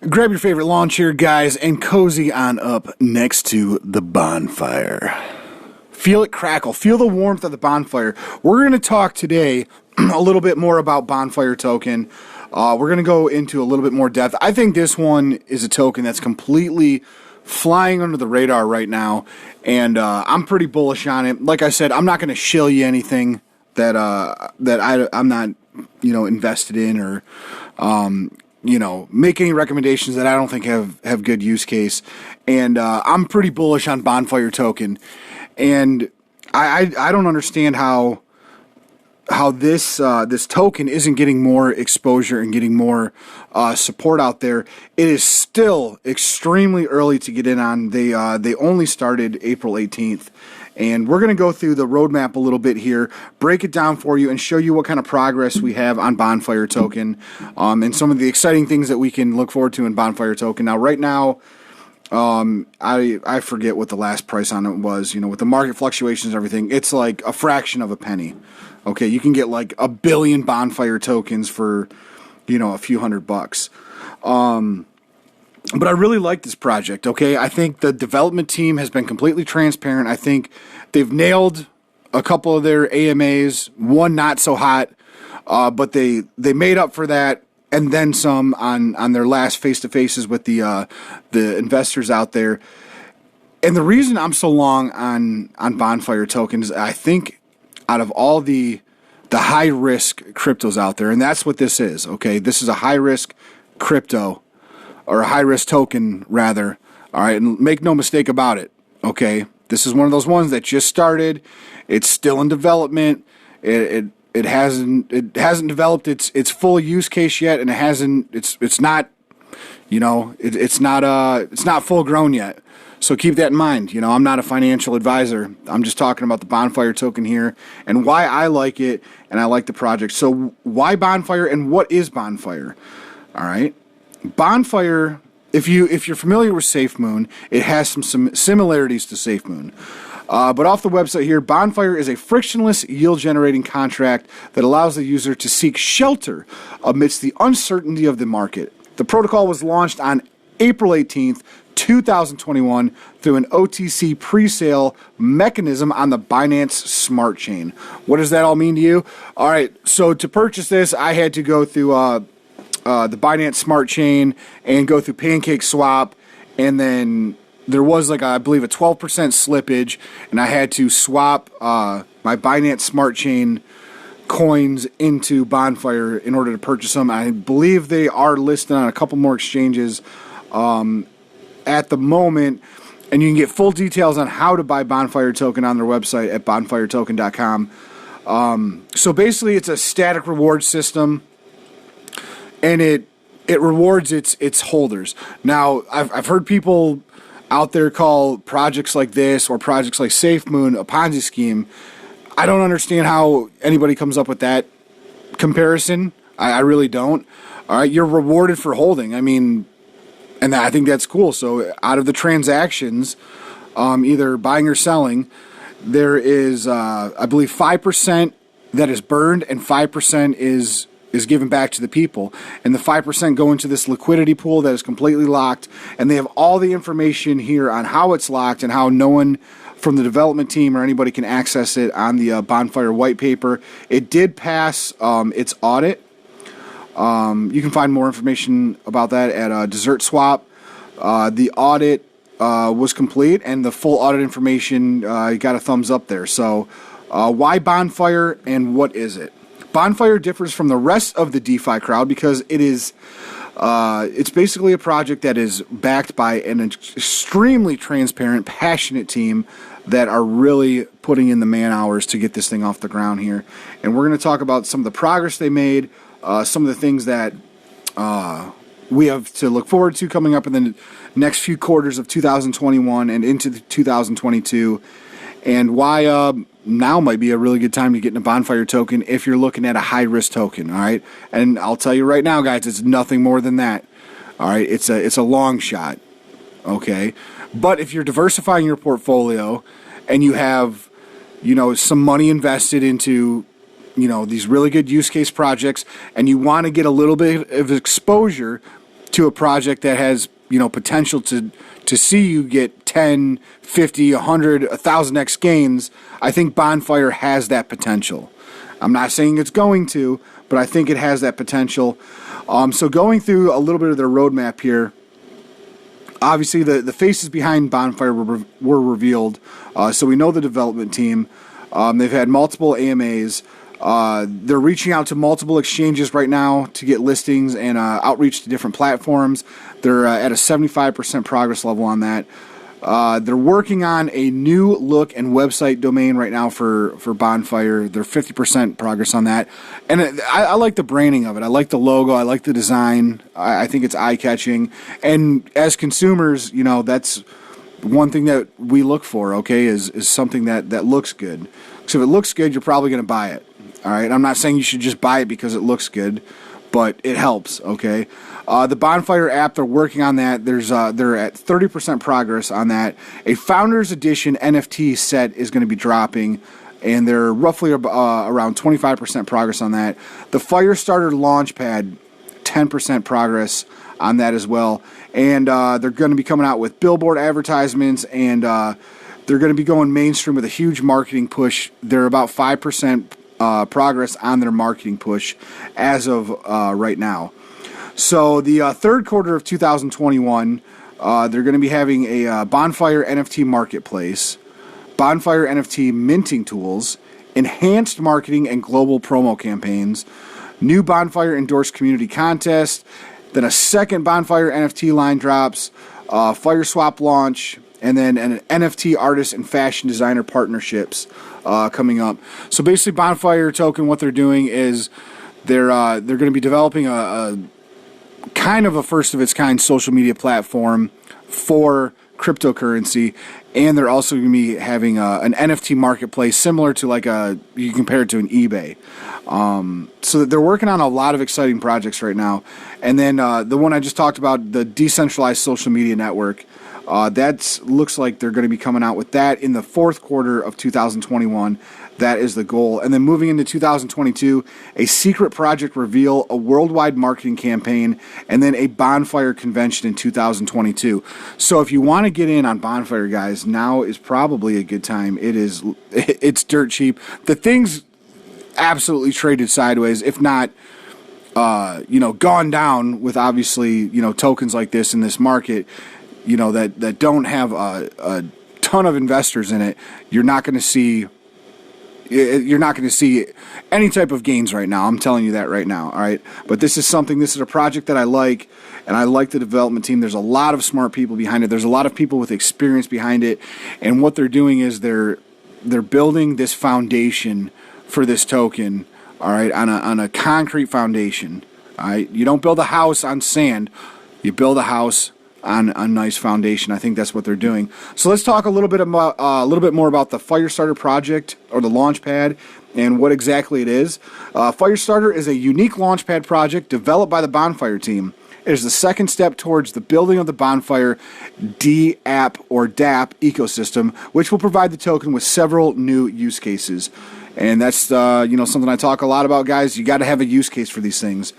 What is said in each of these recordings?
Grab your favorite lawn chair, guys, and cozy on up next to the bonfire. Feel it crackle. Feel the warmth of the bonfire. We're going to talk today a little bit more about Bonfire token. We're going to go into a little bit more depth. I think this one is a token that's completely flying under the radar right now, and I'm pretty bullish on it. Like I said, I'm not going to shill you anything that I'm not invested in or make any recommendations that I don't think have good use case. And I'm pretty bullish on Bonfire token, and I don't understand how this token isn't getting more exposure and getting more support out there. It is still extremely early to get in on. They only started April 18th. And we're going to go through the roadmap a little bit here, break it down for you, and show you what kind of progress we have on Bonfire token, and some of the exciting things that we can look forward to in Bonfire token. Now, right now, I forget what the last price on it was. With the market fluctuations and everything, it's like a fraction of a penny. Okay, you can get like 1 billion Bonfire tokens for, a few $100. But I really like this project, okay? I think the development team has been completely transparent. I think they've nailed a couple of their AMAs, one not so hot, but they made up for that and then some on their last face-to-faces with the investors out there. And the reason I'm so long on Bonfire tokens, I think out of all the high-risk cryptos out there, and that's what this is, okay? This is a high-risk crypto, or a high-risk token, rather. All right, and make no mistake about it, okay? This is one of those ones that just started. It's still in development. It hasn't developed its full use case yet, and it's not full grown yet. So keep that in mind. I'm not a financial advisor. I'm just talking about the Bonfire token here and why I like it and I like the project. So why Bonfire and what is Bonfire? All right. Bonfire, if you're familiar with SafeMoon, it has some similarities to SafeMoon. But off the website here, Bonfire is a frictionless yield-generating contract that allows the user to seek shelter amidst the uncertainty of the market. The protocol was launched on April 18th, 2021 through an OTC pre-sale mechanism on the Binance Smart Chain. What does that all mean to you? All right, so to purchase this, I had to go through the Binance Smart Chain and go through Pancake Swap, and then there was I believe a 12% slippage, and I had to swap my Binance Smart Chain coins into Bonfire in order to purchase them. I believe they are listed on a couple more exchanges at the moment, and you can get full details on how to buy Bonfire token on their website at bonfiretoken.com. So basically, it's a static reward system, and it rewards its holders. Now, I've heard people out there call projects like this or projects like SafeMoon a Ponzi scheme. I don't understand how anybody comes up with that comparison. I really don't. All right, you're rewarded for holding. I mean, and I think that's cool. So out of the transactions, either buying or selling, there is, I believe, 5% that is burned and 5% is given back to the people. And the 5% go into this liquidity pool that is completely locked. And they have all the information here on how it's locked and how no one from the development team or anybody can access it on the Bonfire white paper. It did pass its audit. You can find more information about that at Desert Swap. The audit was complete, and the full audit information got a thumbs up there. So why Bonfire and what is it? Bonfire differs from the rest of the DeFi crowd because it's basically a project that is backed by an extremely transparent, passionate team that are really putting in the man hours to get this thing off the ground here. And we're going to talk about some of the progress they made, some of the things that we have to look forward to coming up in the next few quarters of 2021 and into 2022, and why now might be a really good time to get in a Bonfire token if you're looking at a high-risk token, all right? And I'll tell you right now, guys, it's nothing more than that, all right? It's a long shot, okay? But if you're diversifying your portfolio and you have, some money invested into, these really good use case projects, and you want to get a little bit of exposure to a project that has, potential to see you get 10, 50, 100, 1,000x gains, I think Bonfire has that potential. I'm not saying it's going to, but I think it has that potential. So going through a little bit of their roadmap here, obviously the faces behind Bonfire were revealed, so we know the development team. They've had multiple AMAs. They're reaching out to multiple exchanges right now to get listings and outreach to different platforms. They're at a 75% progress level on that. They're working on a new look and website domain right now for Bonfire. They're 50% progress on that. And I like the branding of it. I like the logo. I like the design. I think it's eye-catching. And as consumers, that's one thing that we look for, okay, is something that looks good. So if it looks good, you're probably going to buy it. All right, I'm not saying you should just buy it because it looks good, but it helps, okay? The Bonfire app, they're working on that. They're at 30% progress on that. A Founders Edition NFT set is going to be dropping, and they're roughly around 25% progress on that. The Firestarter Launchpad, 10% progress on that as well. And they're going to be coming out with billboard advertisements, and they're going to be going mainstream with a huge marketing push. They're about 5% progress on their marketing push as of right now. So the third quarter of 2021, they're going to be having a Bonfire NFT marketplace, Bonfire NFT minting tools, enhanced marketing and global promo campaigns, new Bonfire endorsed community contest, then a second Bonfire NFT line drops, Fire Swap launch, and then an NFT artist and fashion designer partnerships coming up. So basically, Bonfire Token, what they're doing is they're going to be developing a kind of a first of its kind social media platform for cryptocurrency, and they're also going to be having an NFT marketplace similar to you compare it to an eBay. So they're working on a lot of exciting projects right now. And then the one I just talked about, the decentralized social media network, that looks like they're going to be coming out with that in the fourth quarter of 2021. That is the goal. And then moving into 2022, a secret project reveal, a worldwide marketing campaign, and then a Bonfire convention in 2022. So if you want to get in on Bonfire, guys, now is probably a good time. It's dirt cheap. The thing's absolutely traded sideways, if not gone down with obviously, tokens like this in this market, that don't have a ton of investors in it. You're not going to see any type of gains right now. I'm telling you that right now, all right? But this is a project that I like, and I like the development team. There's a lot of smart people behind it. There's a lot of people with experience behind it, and what they're doing is they're building this foundation for this token, all right, on a concrete foundation, all right? You don't build a house on sand. You build a house on a nice foundation. I think that's what they're doing. So let's talk a little bit more about the Firestarter project, or the Launchpad, and what exactly it is. Firestarter is a unique Launchpad project developed by the Bonfire team. It is the second step towards the building of the Bonfire DApp or DApp ecosystem, which will provide the token with several new use cases. And that's something I talk a lot about, guys. You got to have a use case for these things.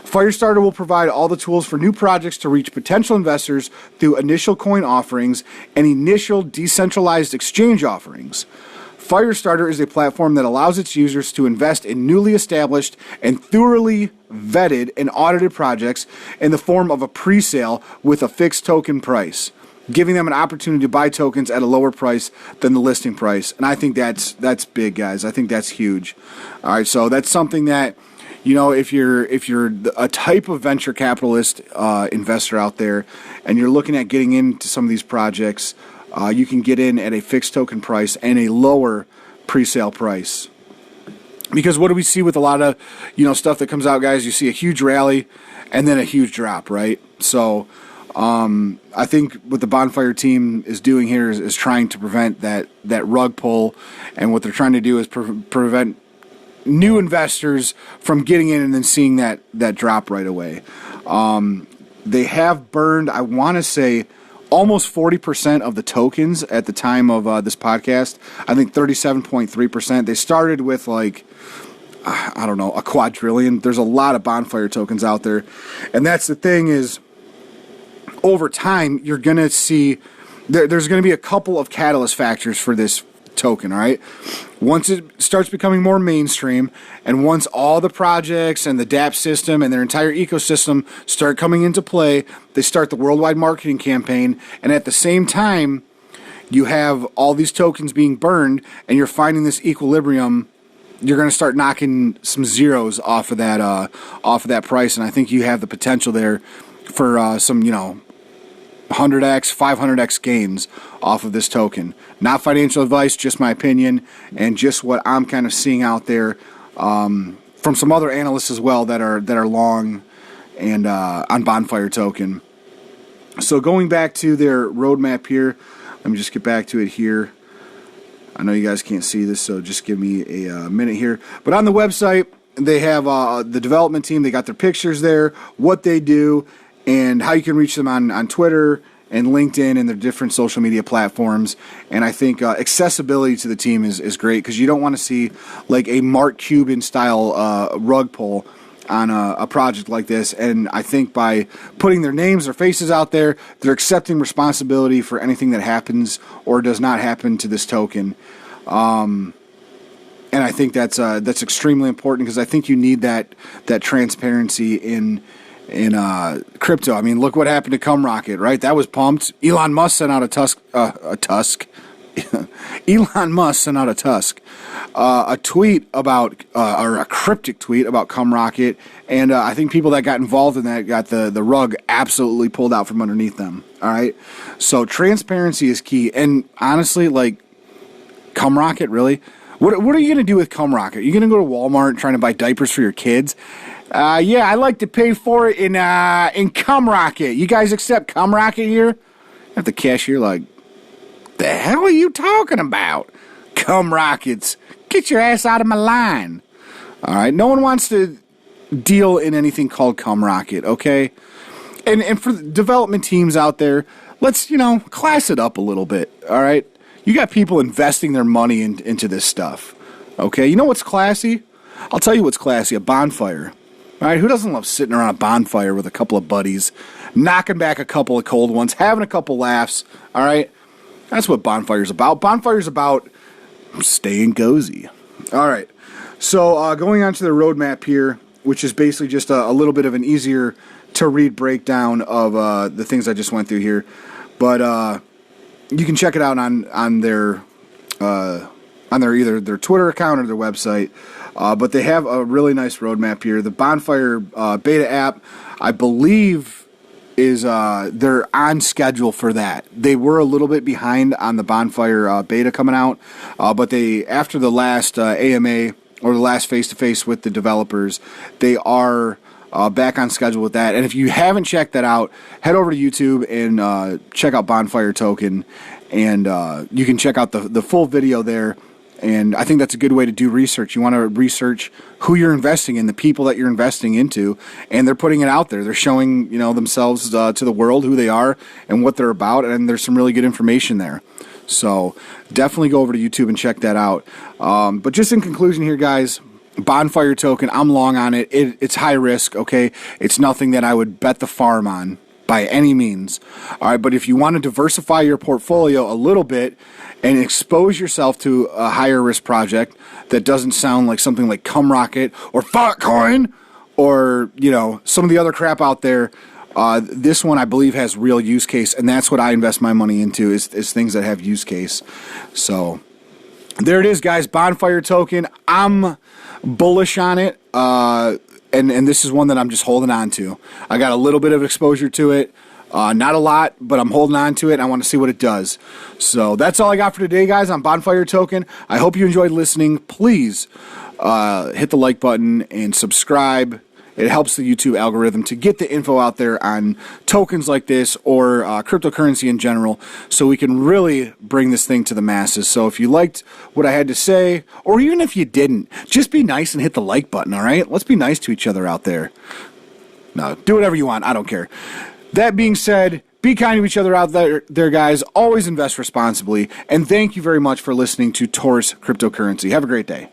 Firestarter will provide all the tools for new projects to reach potential investors through initial coin offerings and initial decentralized exchange offerings. Firestarter is a platform that allows its users to invest in newly established and thoroughly vetted and audited projects in the form of a pre-sale with a fixed token price, giving them an opportunity to buy tokens at a lower price than the listing price. And I think that's big, guys. I think that's huge. All right, so that's something that, if you're a type of venture capitalist investor out there, and you're looking at getting into some of these projects, you can get in at a fixed token price and a lower pre-sale price. Because what do we see with a lot of stuff that comes out, guys? You see a huge rally and then a huge drop, right? So I think what the Bonfire team is doing here is trying to prevent that rug pull, and what they're trying to do is prevent new investors from getting in and then seeing that drop right away. They have burned, I want to say, almost 40% of the tokens at the time of this podcast. I think 37.3%. They started with a quadrillion. There's a lot of Bonfire tokens out there. And that's the thing is, over time, you're going to see there's going to be a couple of catalyst factors for this token, all right? Once it starts becoming more mainstream, and once all the projects and the DApp system and their entire ecosystem start coming into play, they start the worldwide marketing campaign, and at the same time, you have all these tokens being burned, and you're finding this equilibrium. You're going to start knocking some zeros off of that price, and I think you have the potential there for some, 100x, 500x gains off of this token. Not financial advice, just my opinion, and just what I'm kind of seeing out there from some other analysts as well that are long and on Bonfire token. So going back to their roadmap here, let me just get back to it here. I know you guys can't see this, so just give me a minute here. But on the website, they have the development team. They got their pictures there, what they do, and how you can reach them on Twitter and LinkedIn and their different social media platforms. And I think accessibility to the team is great, because you don't want to see like a Mark Cuban style rug pull on a project like this. And I think by putting their names or faces out there, they're accepting responsibility for anything that happens or does not happen to this token. And I think that's extremely important, because I think you need that transparency in crypto. I mean, look what happened to Cumrocket, right? That was pumped. Elon Musk sent out a tweet about, or a cryptic tweet about Cumrocket, and I think people that got involved in that got the rug absolutely pulled out from underneath them. All right, so transparency is key. And honestly, like, Cumrocket, really? What are you going to do with Cumrocket? You're going to go to Walmart trying to buy diapers for your kids? Yeah, I like to pay for it in Cumrocket. You guys accept Cumrocket here? At the cashier, like, the hell are you talking about? Cumrockets. Get your ass out of my line. All right, no one wants to deal in anything called Cumrocket, okay? And for development teams out there, let's, class it up a little bit, all right? You got people investing their money into this stuff, okay? You know what's classy? I'll tell you what's classy, a bonfire. All right, who doesn't love sitting around a bonfire with a couple of buddies, knocking back a couple of cold ones, having a couple laughs, all right? That's what Bonfire's about. Bonfire's about staying cozy. All right, so going on to the roadmap here, which is basically just a little bit of an easier to read breakdown of the things I just went through here. But you can check it out on their either their Twitter account or their website. But they have a really nice roadmap here. The Bonfire beta app, I believe, is they're on schedule for that. They were a little bit behind on the Bonfire beta coming out, but they, after the last AMA or the last face-to-face with the developers, they are back on schedule with that. And if you haven't checked that out, head over to YouTube and check out Bonfire Token, and you can check out the full video there. And I think that's a good way to do research. You want to research who you're investing in, the people that you're investing into, and they're putting it out there. They're showing, themselves to the world, who they are and what they're about, and there's some really good information there. So definitely go over to YouTube and check that out. But just in conclusion here, guys, Bonfire Token, I'm long on it. It's high risk, okay? It's nothing that I would bet the farm on by any means. All right, but if you want to diversify your portfolio a little bit and expose yourself to a higher risk project that doesn't sound like something like Cumrocket or Thoughtcoin or, some of the other crap out there, this one I believe has real use case, and that's what I invest my money into is things that have use case. So there it is, guys. Bonfire Token. I'm bullish on it. And this is one that I'm just holding on to. I got a little bit of exposure to it. Not a lot, but I'm holding on to it. I want to see what it does. So that's all I got for today, guys, on Bonfire Token. I hope you enjoyed listening. Please hit the like button and subscribe. It helps the YouTube algorithm to get the info out there on tokens like this or cryptocurrency in general, so we can really bring this thing to the masses. So if you liked what I had to say, or even if you didn't, just be nice and hit the like button, all right? Let's be nice to each other out there. No, do whatever you want. I don't care. That being said, be kind to each other out there, guys. Always invest responsibly. And thank you very much for listening to Taurus Cryptocurrency. Have a great day.